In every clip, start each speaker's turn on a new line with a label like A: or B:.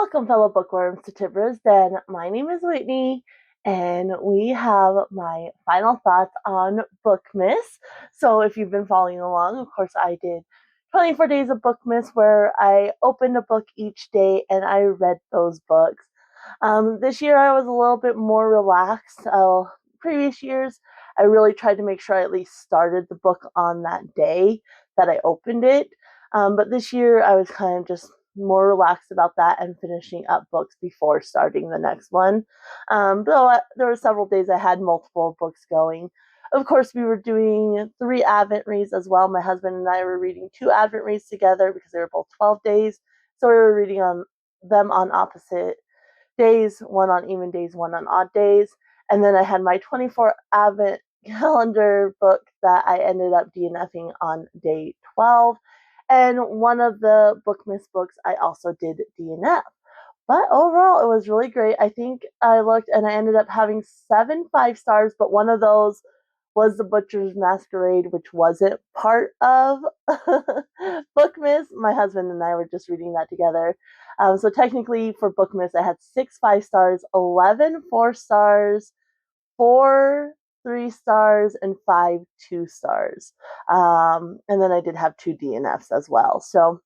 A: Welcome, fellow bookworms, to Tibra's Den. My name is Whitney, and we have my final thoughts on Bookmas. So, if you've been following along, of course, I did 24 days of Bookmas where I opened a book each day and I read those books. This year, I was a little bit more relaxed. Previous years, I really tried to make sure I at least started the book on that day that I opened it. But this year, I was kind of just more relaxed about that and finishing up books before starting the next one. Though there were several days I had multiple books going. Of course, we were doing 3 Advent reads as well. My husband and I were reading 2 Advent reads together because they were both 12 days. So we were reading on them on opposite days, one on even days, one on odd days. And then I had my 24 Advent calendar book that I ended up DNFing on day 12. And one of the Bookmas books I also did DNF. But overall, it was really great. I think I looked and I ended up having 7 5 stars, but one of those was The Butcher's Masquerade, which wasn't part of Bookmas. My husband and I were just reading that together. So technically for Bookmas, I had 6 5 stars, 11 4 stars, 4 3 stars, and 5 2 stars. And then I did have 2 DNFs as well. So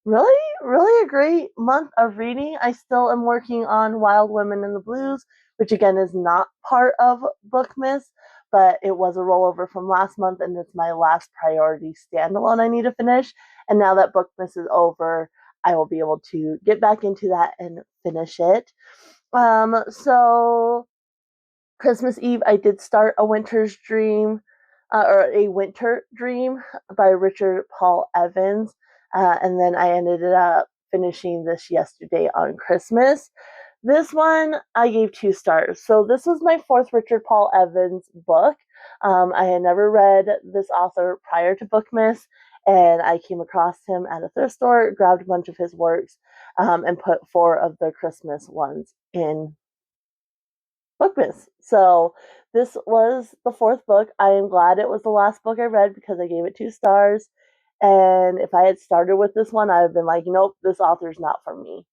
A: really, really a great month of reading. I still am working on Wild Women in the Blues, which again is not part of Bookmas, but it was a rollover from last month, and it's my last priority standalone I need to finish. And now that Bookmas is over, I will be able to get back into that and finish it. So Christmas Eve, I did start A Winter's Dream, or A Winter Dream by Richard Paul Evans. And then I ended up finishing this yesterday on Christmas. This one I gave 2 stars. So this was my 4th Richard Paul Evans book. I had never read this author prior to Bookmas, and I came across him at a thrift store, grabbed a bunch of his works, and put 4 of the Christmas ones in Bookmas. So this was the 4th book. I am glad it was the last book I read because I gave it 2 stars. And if I had started with this one, I would have been like, nope, this author's not for me.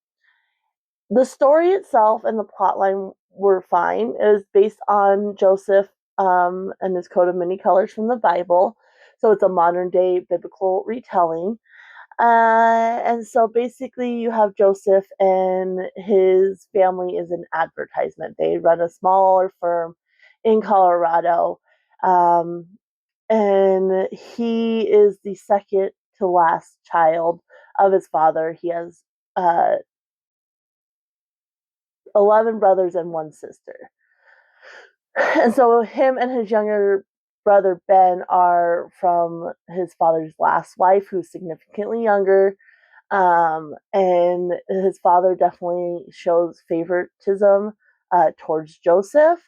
A: The story itself and the plotline were fine. It was based on Joseph and his coat of many colors from the Bible. So it's a modern day biblical retelling. And so basically, you have Joseph, and his family is an advertisement. They run a smaller firm in Colorado. And he is the second to last child of his father. He has 11 brothers and 1 sister. And so him and his younger brother Ben are from his father's last wife, who's significantly younger. And his father definitely shows favoritism towards Joseph.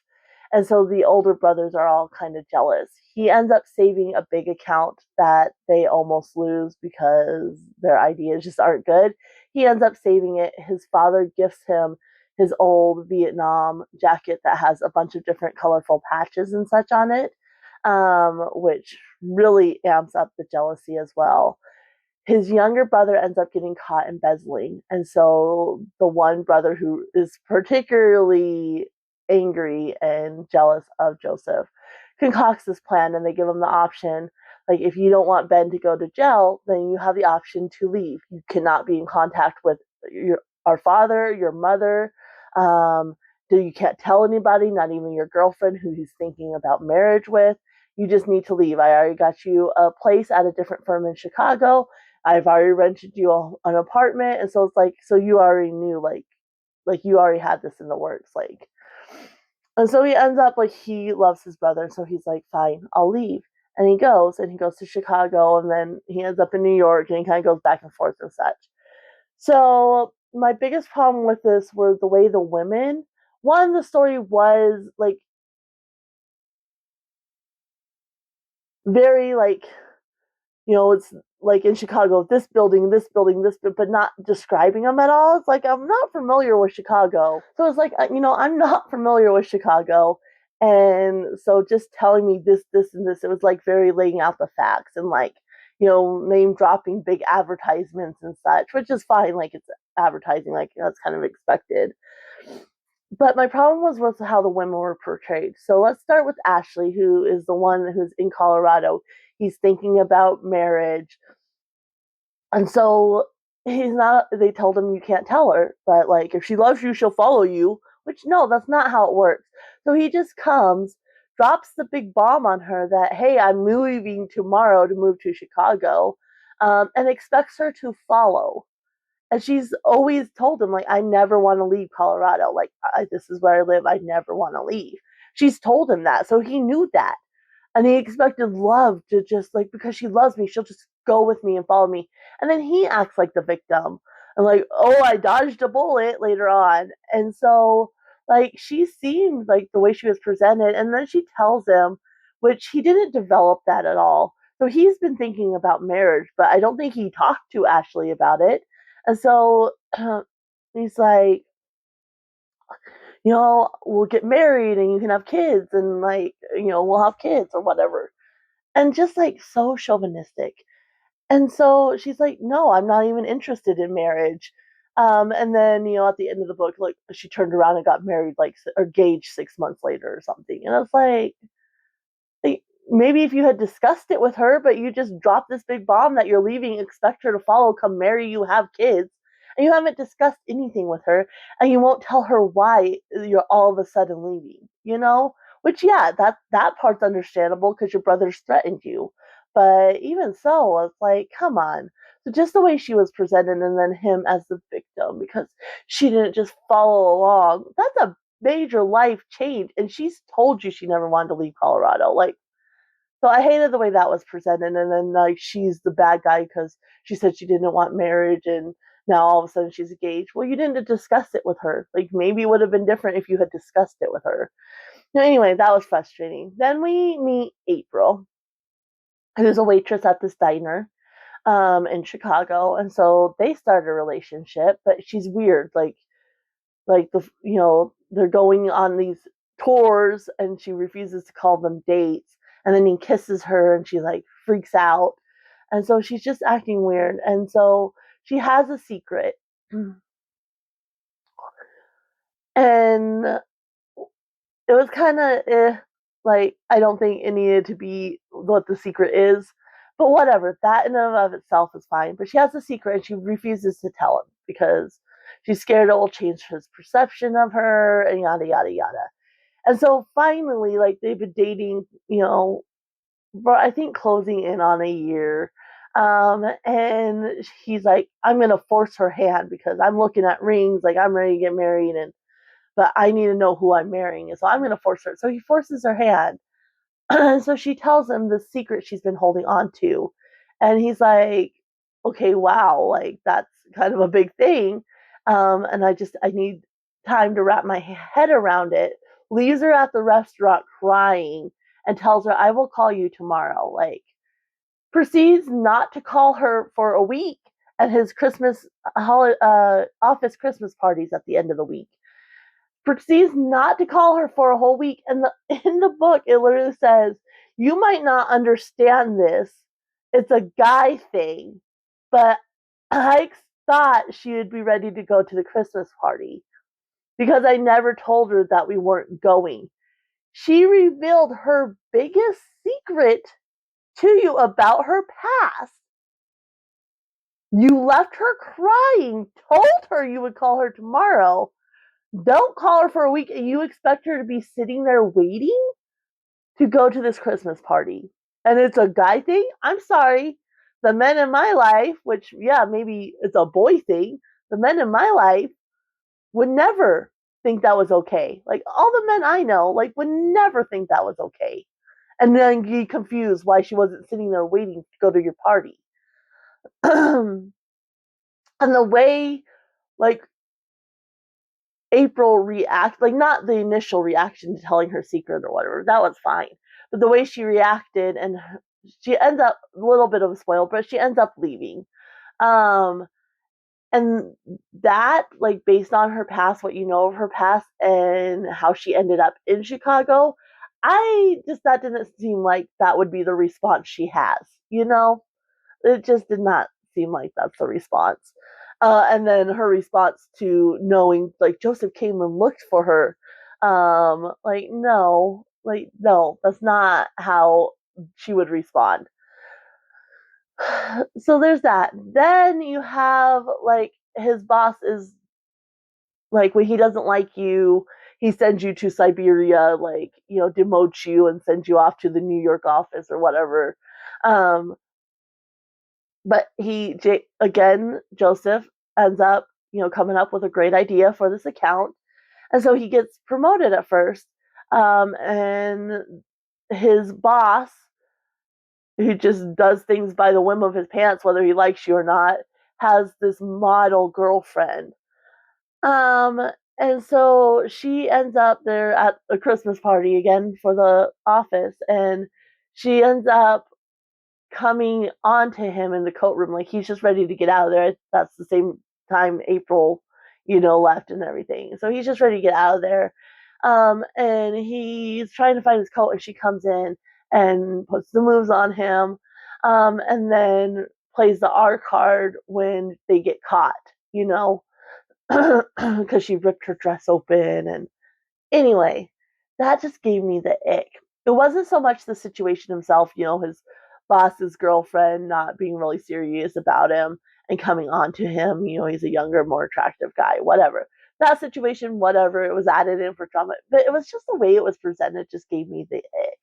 A: And so the older brothers are all kind of jealous. He ends up saving a big account that they almost lose because their ideas just aren't good. He ends up saving it. His father gifts him his old Vietnam jacket that has a bunch of different colorful patches and such on it, which really amps up the jealousy as well. His younger brother ends up getting caught embezzling. And so the one brother who is particularly angry and jealous of Joseph concocts this plan, and they give him the option, like, if you don't want Ben to go to jail, then you have the option to leave. You cannot be in contact with our father, your mother. You can't tell anybody, not even your girlfriend who he's thinking about marriage with. You just need to leave. I already got you a place at a different firm in Chicago. I've already rented you an apartment. And so it's like, so you already knew, like you already had this in the works. And so he ends up, like, he loves his brother. So he's like, fine, I'll leave. And he goes to Chicago, and then he ends up in New York, and he kind of goes back and forth and such. So my biggest problem with this were the way the women, one, the story was like very like, it's like in Chicago, this building, but not describing them at all. It's like, I'm not familiar with Chicago. So it's like, I'm not familiar with Chicago. And so just telling me this, and this, it was like very laying out the facts and like, name dropping big advertisements and such, which is fine. Like, it's advertising, like that's kind of expected. But my problem was with how the women were portrayed. So let's start with Ashley, who is the one who's in Colorado. He's thinking about marriage. And so they told him you can't tell her, but like if she loves you, she'll follow you, which no, that's not how it works. So he just comes, drops the big bomb on her that, hey, I'm leaving tomorrow to move to Chicago, and expects her to follow. And she's always told him, like, I never want to leave Colorado. Like, this is where I live. I never want to leave. She's told him that. So he knew that. And he expected love to just, like, because she loves me, she'll just go with me and follow me. And then he acts like the victim. And, like, oh, I dodged a bullet later on. And so, like, she seemed like the way she was presented. And then she tells him, which he didn't develop that at all. So he's been thinking about marriage, but I don't think he talked to Ashley about it. And so he's like, we'll get married and you can have kids and like, we'll have kids or whatever. And just like so chauvinistic. And so she's like, no, I'm not even interested in marriage. And then, at the end of the book, like she turned around and got married, like, or engaged 6 months later or something. And I was like, maybe if you had discussed it with her, but you just dropped this big bomb that you're leaving, expect her to follow, come marry you, have kids, and you haven't discussed anything with her, and you won't tell her why you're all of a sudden leaving. Which, yeah, that part's understandable because your brother's threatened you. But even so, it's like, come on. So just the way she was presented, and then him as the victim because she didn't just follow along. That's a major life change, and she's told you she never wanted to leave Colorado. Like, so I hated the way that was presented, and then like she's the bad guy because she said she didn't want marriage, and now all of a sudden she's engaged. Well, you didn't discuss it with her. Like maybe it would have been different if you had discussed it with her. Anyway, that was frustrating. Then we meet April, who's a waitress at this diner in Chicago, and so they start a relationship, but she's weird. Like they're going on these tours and she refuses to call them dates, and then he kisses her and she like freaks out, and so she's just acting weird, and so she has a secret, and it was kind of like I don't think it needed to be what the secret is, but whatever, that in and of itself is fine. But she has a secret and she refuses to tell him because she's scared it will change his perception of her and yada yada yada. And so finally, like they've been dating, for I think closing in on a year. And he's like, I'm gonna force her hand because I'm looking at rings, like I'm ready to get married, and but I need to know who I'm marrying, and so I'm gonna force her. So he forces her hand, and so she tells him the secret she's been holding on to, and he's like, okay, wow, like that's kind of a big thing, and I need time to wrap my head around it. Leaves her at the restaurant crying and tells her, I will call you tomorrow. Like, proceeds not to call her for a week at his office Christmas parties at the end of the week. Proceeds not to call her for a whole week. And in the book, it literally says, you might not understand this. It's a guy thing. But I thought she would be ready to go to the Christmas party because I never told her that we weren't going. She revealed her biggest secret to you about her past. You left her crying, told her you would call her tomorrow. Don't call her for a week, and you expect her to be sitting there waiting to go to this Christmas party. And it's a guy thing? I'm sorry. The men in my life, which, yeah, maybe it's a boy thing, the men in my life would never think that was okay. Like, all the men I know, like, would never think that was okay. And then be confused why she wasn't sitting there waiting to go to your party. And the way, like, April react, like not the initial reaction to telling her secret or whatever, that was fine. But the way she reacted, and she ends up a little bit of a spoil, but she ends up leaving. Um, and that, like, based on her past, what you know of her past, and how she ended up in Chicago, that didn't seem like that would be the response she has, you know? it just did not seem like that's the response. And then her response to knowing like Joseph came and looked for her, no, that's not how she would respond. So there's that. Then you have like his boss is like when he doesn't like you, he sends you to Siberia, like, demotes you and sends you off to the New York office or whatever. Um, but again, Joseph ends up, coming up with a great idea for this account. And so he gets promoted at first. And his boss, who just does things by the whim of his pants, whether he likes you or not, has this model girlfriend. Um, and so she ends up there at a Christmas party again for the office, and she ends up coming onto him in the coat room, like he's just ready to get out of there. That's the same time April, left and everything. So he's just ready to get out of there. And he's trying to find his coat, and she comes in and puts the moves on him, and then plays the R card when they get caught, because she ripped her dress open. And anyway, that just gave me the ick. It wasn't so much the situation himself, his boss's girlfriend not being really serious about him and coming on to him. He's a younger, more attractive guy, whatever. That situation, whatever, it was added in for drama. But it was just the way it was presented just gave me the ick.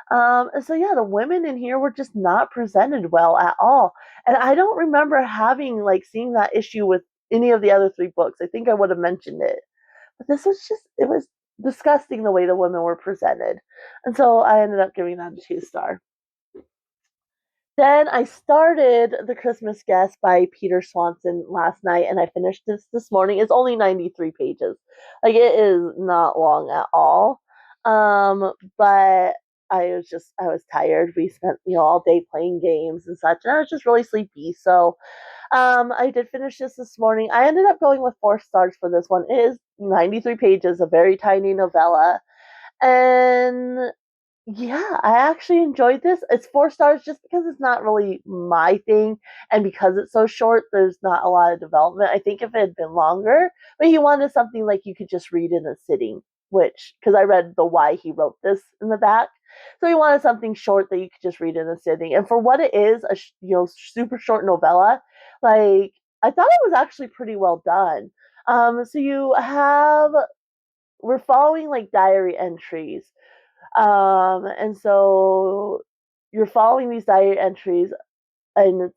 A: And so, yeah, the women in here were just not presented well at all. And I don't remember having, like, seeing that issue with any of the other three books. I think I would have mentioned it. But this was it was disgusting the way the women were presented. And so I ended up giving that a 2-star. Then I started The Christmas Guest by Peter Swanson last night, and I finished this morning. It's only 93 pages. Like, it is not long at all. But I was tired. We spent, all day playing games and such, and I was just really sleepy. So I did finish this morning. I ended up going with 4 stars for this one. It is 93 pages, a very tiny novella. And yeah, I actually enjoyed this. It's 4 stars just because it's not really my thing. And because it's so short, there's not a lot of development. I think if it had been longer, but he wanted something like you could just read in a sitting, because I read the why he wrote this in the back. So he wanted something short that you could just read in a sitting. And for what it is, a super short novella, like, I thought it was actually pretty well done. We're following like diary entries. And so you're following these diary entries, and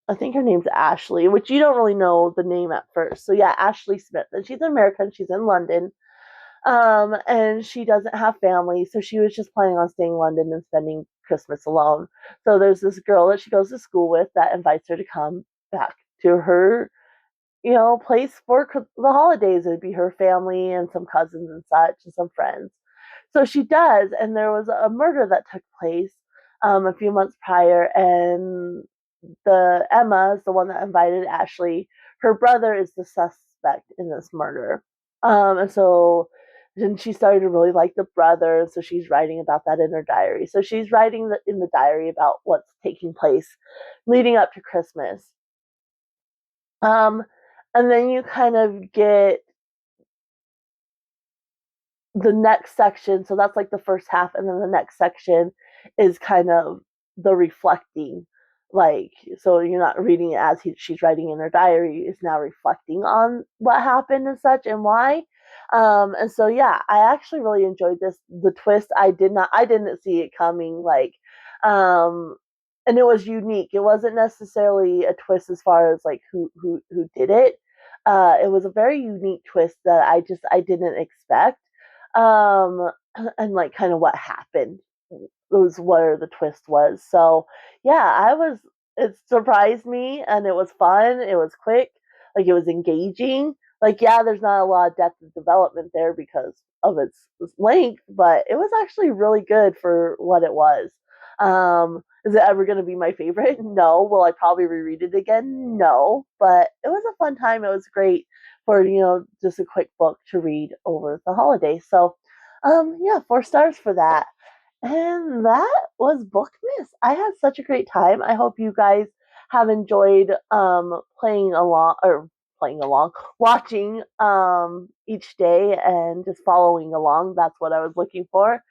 A: I think her name's Ashley, which you don't really know the name at first. So yeah, Ashley Smith, and she's American. She's in London. And she doesn't have family, so she was just planning on staying in London and spending Christmas alone. So there's this girl that she goes to school with that invites her to come back to her, place for the holidays. It'd be her family and some cousins and such and some friends. So she does, and there was a murder that took place a few months prior, and Emma is the one that invited Ashley. Her brother is the suspect in this murder. And so then she started to really like the brother, and so she's writing about that in her diary. So she's writing in the diary about what's taking place leading up to Christmas. And then you kind of get the next section. So that's like the first half, and then the next section is kind of the reflecting. Like, so you're not reading it as she's writing in her diary, is now reflecting on what happened and such and why. And so yeah, I actually really enjoyed this. The twist, I didn't see it coming. Like, and it was unique. It wasn't necessarily a twist as far as like who did it. It was a very unique twist that I didn't expect. And like kind of what happened was where the twist was. So yeah, it surprised me, and it was fun. It was quick, like it was engaging. Like, yeah, there's not a lot of depth of development there because of its length, but it was actually really good for what it was. Is it ever going to be my favorite? No. Will I probably reread it again? No. But it was a fun time. It was great for, just a quick book to read over the holidays. So, yeah, 4 stars for that. And that was Bookmas. I had such a great time. I hope you guys have enjoyed playing along, watching each day and just following along. That's what I was looking for.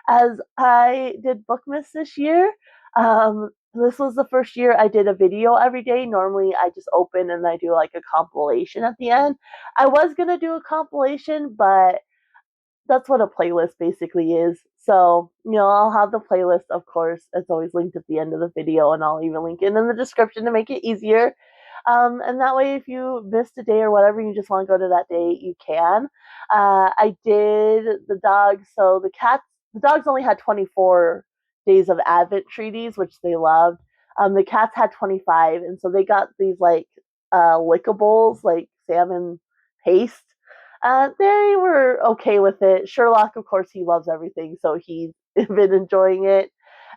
A: As I did Bookmas this year, this was the first year I did a video every day. Normally I just open and I do like a compilation at the end. I was gonna do a compilation, but that's what a playlist basically is. So, I'll have the playlist, of course. It's always linked at the end of the video, and I'll even link it in the description to make it easier. And that way, if you missed a day or whatever, you just want to go to that day, you can. I did the dogs. So the dogs only had 24 days of Advent treaties, which they loved. The cats had 25, and so they got these like lickables, like salmon paste. They were okay with it. Sherlock, of course, he loves everything, so he's been enjoying it.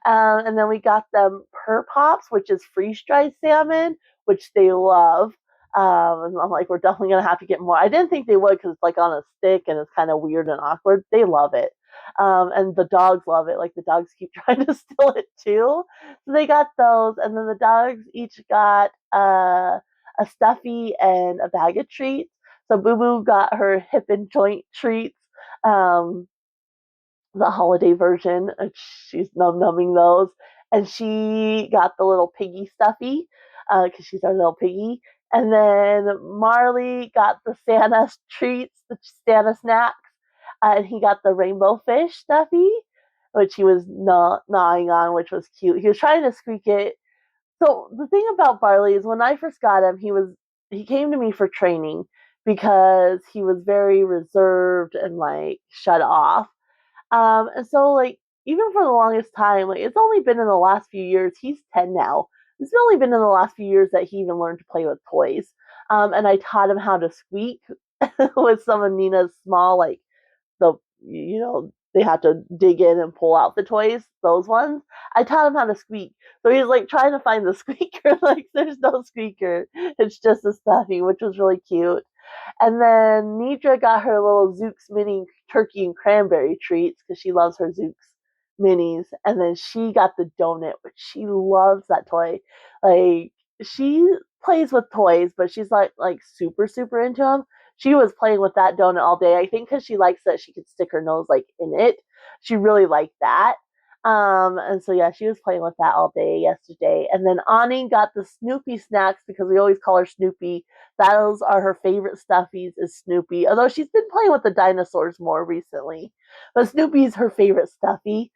A: And then we got them per pops, which is freeze dried salmon, which they love. And I'm like, we're definitely gonna have to get more. I didn't think they would because it's like on a stick and it's kind of weird and awkward. They love it, and the dogs love it. Like the dogs keep trying to steal it too. So they got those, and then the dogs each got a stuffy and a bag of treats. So Boo Boo got her hip and joint treats. Um, the holiday version. She's numbing those, and she got the little piggy stuffy because she's our little piggy. And then Marley got the Santa treats, the Santa snacks, and he got the rainbow fish stuffy, which he was gnawing on, which was cute. He was trying to squeak it. So the thing about Barley is when I first got him, he came to me for training because he was very reserved and like shut off. And so like even for the longest time, like it's only been in the last few years. He's 10 now. It's only been in the last few years that he even learned to play with toys. And I taught him how to squeak with some of Nina's small like the they had to dig in and pull out the toys, those ones. I taught him how to squeak. So he's like trying to find the squeaker. Like there's no squeaker. It's just a stuffy, which was really cute. And then Nidra got her little Zooks mini turkey and cranberry treats because she loves her Zooks minis. And then she got the donut, which she loves that toy. Like she plays with toys, but she's like super super into them. She was playing with that donut all day. I think because she likes that she could stick her nose like in it. She really liked that. And so yeah, she was playing with that all day yesterday. And then Ani got the Snoopy snacks because we always call her Snoopy. Those are her favorite stuffies is Snoopy. Although she's been playing with the dinosaurs more recently. But Snoopy's her favorite stuffy.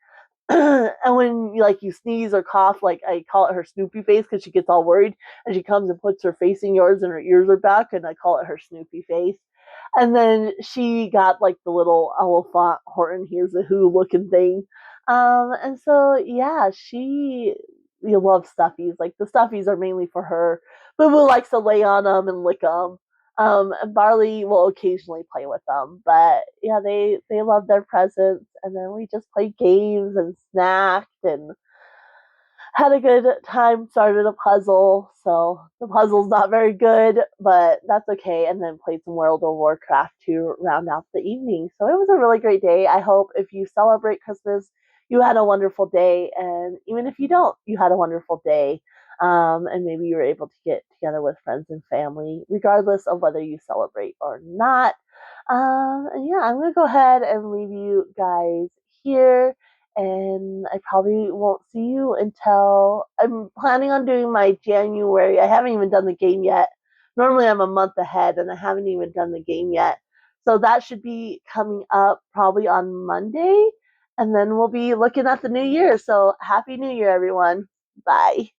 A: And when you sneeze or cough, like I call it her Snoopy face because she gets all worried and she comes and puts her face in yours and her ears are back and I call it her Snoopy face. And then she got like the little elephant Horton here's a who looking thing. And so yeah, she you love stuffies. Like the stuffies are mainly for her. Boo Boo likes to lay on them and lick them. And Barley will occasionally play with them, but yeah, they love their presents. And then we just played games and snacked and had a good time. Started a puzzle, so the puzzle's not very good, but that's okay. And then played some World of Warcraft to round out the evening. So it was a really great day. I hope if you celebrate Christmas, you had a wonderful day, and even if you don't, you had a wonderful day. And maybe you were able to get together with friends and family, regardless of whether you celebrate or not. And yeah, I'm gonna go ahead and leave you guys here and I probably won't see you until I'm planning on doing my January. I haven't even done the game yet. Normally I'm a month ahead and I haven't even done the game yet. So that should be coming up probably on Monday and then we'll be looking at the new year. So happy new year everyone. Bye.